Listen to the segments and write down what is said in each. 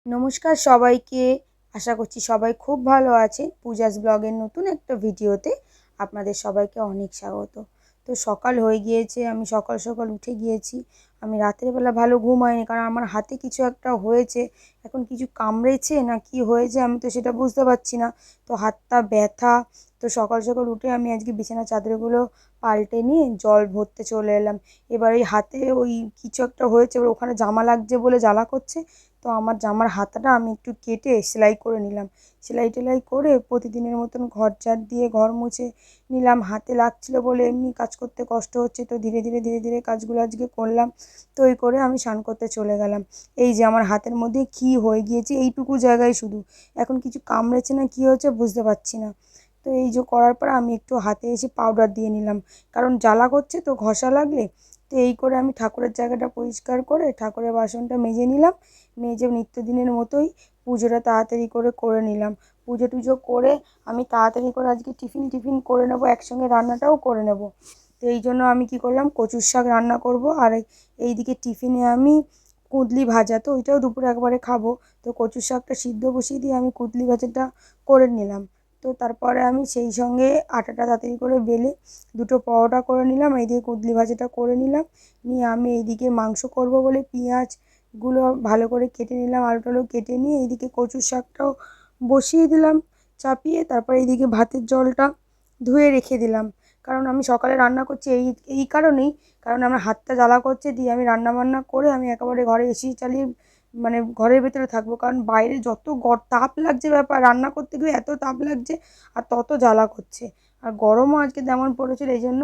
নমস্কার সবাইকে। আশা করছি সবাই খুব ভালো আছেন। পূজাস ব্লগের নতুন একটা ভিডিওতে আপনাদের সবাইকে অনেক স্বাগত। তো সকাল হয়ে গিয়েছে, আমি সকাল সকাল উঠে গিয়েছি। আমি রাতের বেলা ভালো ঘুম হয়নি, কারণ আমার হাতে কিছু একটা হয়েছে। এখন কিছু কামড়েছে না কি হয়েছে আমি তো সেটা বুঝতে পারছি না। তো হাতটা ব্যথা। তো সকাল সকাল উঠে আমি আজকে বিছানার চাদরগুলো পাল্টে নিয়ে জল ভরতে চলে এলাম। এবার ওই হাতে ওই কিছু একটা হয়েছে, এবার ওখানে জামা লাগছে বলে জ্বালা করছে। তো আমার জামার হাতাটা আমি একটু কেটে সেলাই করে নিলাম। সেলাই টেলাই করে প্রতিদিনের মতন ঘর ঝাড় দিয়ে ঘর মুছে নিলাম। হাতে লাগছিলো বলে এমনি কাজ করতে কষ্ট হচ্ছে, তো ধীরে ধীরে ধীরে ধীরে কাজগুলো আজকে করলাম। তো এই করে আমি স্নান করতে চলে গেলাম। এই যে আমার হাতের মধ্যে কী হয়ে গিয়েছে এইটুকু জায়গায় শুধু, এখন কিছু কামড়েছে না কী হয়েছে বুঝতে পারছি না। তো এই যে করার পর আমি একটু হাতে এসে পাউডার দিয়ে নিলাম, কারণ জ্বালা করছে তো ঘষা লাগলে। তো এই করে আমি ঠাকুরের জায়গাটা পরিষ্কার করে ঠাকুরের বাসনটা মেজে নিলাম। মেজে নিত্যদিনের মতোই পুজোটা তাড়াতাড়ি করে করে নিলাম। পুজো টুজো করে আমি তাড়াতাড়ি করে আজকে টিফিন করে নেবো, একসঙ্গে রান্নাটাও করে নেব। তো এই জন্য আমি কি করলাম, কচুর শাক রান্না করব। আর এইদিকে টিফিনে আমি কুঁদলি ভাজা, তো ওইটাও দুপুরে একবারে খাবো। তো কচুর শাকটা সিদ্ধ বসিয়ে দিয়ে আমি কুঁদলি ভাজাটা করে নিলাম। তো তারপরে আমি সেই সঙ্গে আটাটা তাড়াতাড়ি করে বেলে দুটো পরোটা করে নিলাম, এইদিকে কুঁদলি ভাজাটা করে নিলাম। নিয়ে আমি এইদিকে মাংস করব বলে পেঁয়াজগুলো ভালো করে কেটে নিলাম, আলু টালু কেটে নিয়ে এইদিকে কচুর শাকটাও বসিয়ে দিলাম চাপিয়ে। তারপর এইদিকে ভাতের জলটা ধুয়ে রেখে দিলাম, কারণ আমি সকালে রান্না করছি এই এই কারণেই, কারণ আমার হাতটা জ্বালা করছে। দিয়ে আমি রান্না বান্না করে আমি একেবারে ঘরে এসি চালিয়ে মানে ঘরের ভেতরে থাকবো, কারণ বাইরে যত তাপ লাগছে, ব্যাপার রান্না করতে গিয়ে এত তাপ লাগছে আর তত জ্বালা করছে। আর গরমও আজকে তেমন পড়েছিল, এই জন্য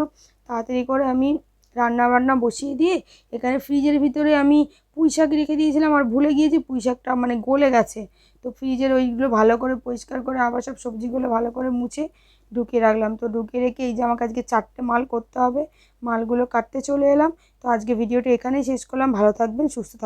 তাড়াতাড়ি করে আমি রান্না বান্না বসিয়ে দিয়ে এখানে ফ্রিজের ভিতরে আমি পুঁই শাক রেখে দিয়েছিলাম, আর ভুলে গিয়েছি পুঁই শাকটা মানে গলে গেছে। তো ফ্রিজের ওইগুলো ভালো করে পরিষ্কার করে আবার সব সবজিগুলো ভালো করে মুছে ঢুকিয়ে রাখলাম। তো ঢুকিয়ে রেখে এই যে আমাকে আজকে 4টে মাল করতে হবে, মালগুলো কাটতে চলে এলাম। তো আজকে ভিডিওটা এখানেই শেষ করলাম। ভালো থাকবেন, সুস্থ থাকবেন।